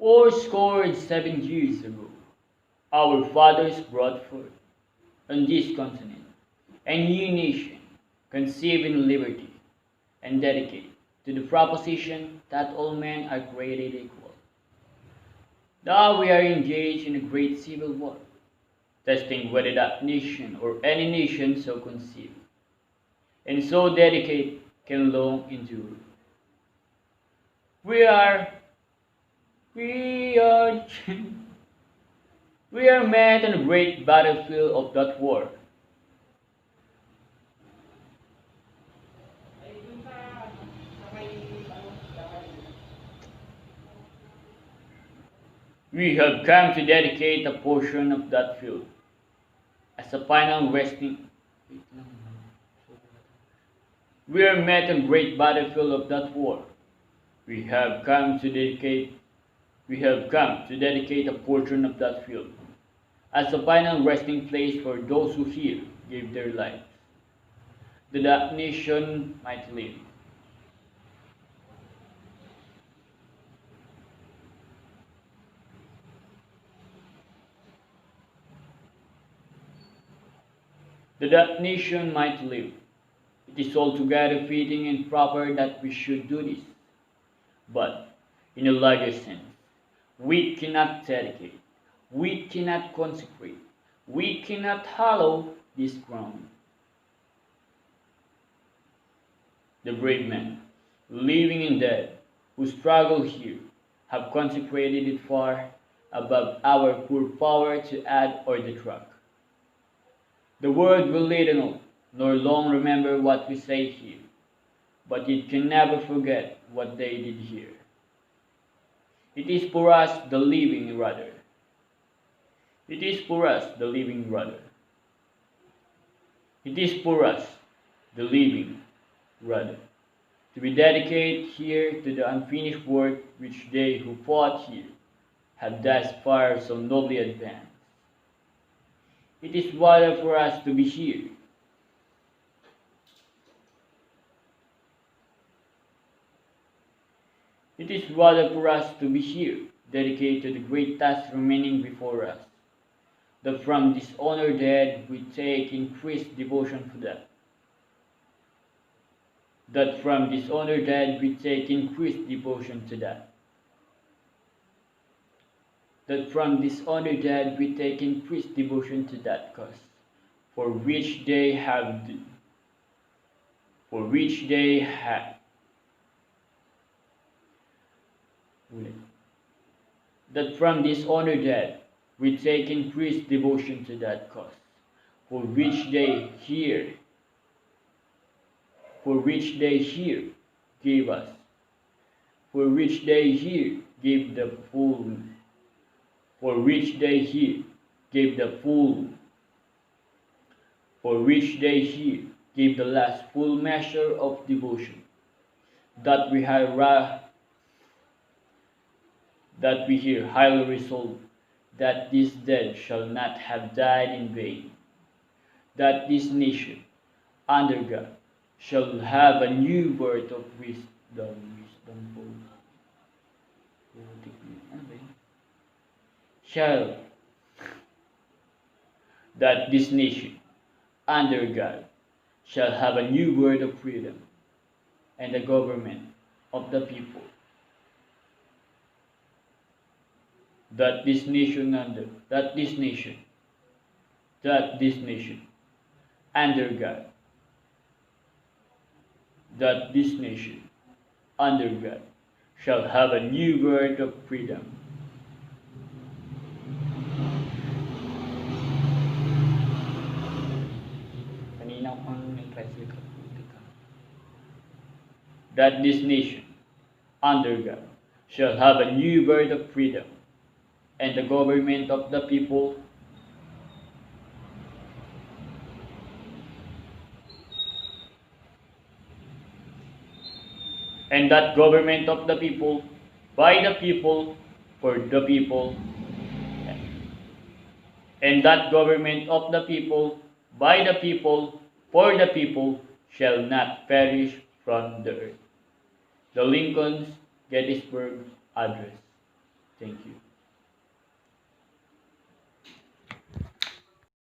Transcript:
4 score 7 years ago, our fathers brought forth on this continent a new nation, conceived in liberty, and dedicated to the proposition that all men are created equal. Now we are engaged in a great civil war, testing whether that nation or any nation so conceived and so dedicated can long endure. We are, we are, we are met on the great battlefield of that war. We have come to dedicate a portion of that field as a final resting. We are met on the great battlefield of that war. We have come to dedicate. We have come to dedicate a portion of that field as a final resting place for those who here gave their lives, that that nation might live. That that nation might live. It is altogether fitting and proper that we should do this. But, in a larger sense, we cannot dedicate, we cannot consecrate, we cannot hallow this ground. The brave men, living and dead, who struggle here, have consecrated it far above our poor power to add or detract. The world will little know, nor long remember what we say here, but it can never forget what they did here. It is for us the living rather. It is for us the living rather. It is for us the living rather. To be dedicated here to the unfinished work which they who fought here have thus far so nobly advanced. It is rather for us to be here. It is rather for us to be here, dedicated to the great task remaining before us, that from dishonored dead we take increased devotion for them. That from dishonored dead we take increased devotion to that. That from dishonored dead we take increased devotion to that cause, for which they have, for which they have, that from dishonored dead we take increased devotion to that cause, for which they here, for which they here gave us, for which they here gave the full, for which they here gave the full, for which they here gave the last full measure of devotion, that we have that we here highly resolve that this dead shall not have died in vain, that this nation, under God, shall have a new birth of shall, that this nation, under God, shall have a new word of freedom and the government of the people, that this nation under God, that this nation under God shall have a new word of freedom. That this nation under God shall have a new birth of freedom and the government of the people, and that government of the people, by the people, for the people, and that government of the people, by the people, for the people, shall not perish from the earth. The Lincoln's Gettysburg Address. Thank you.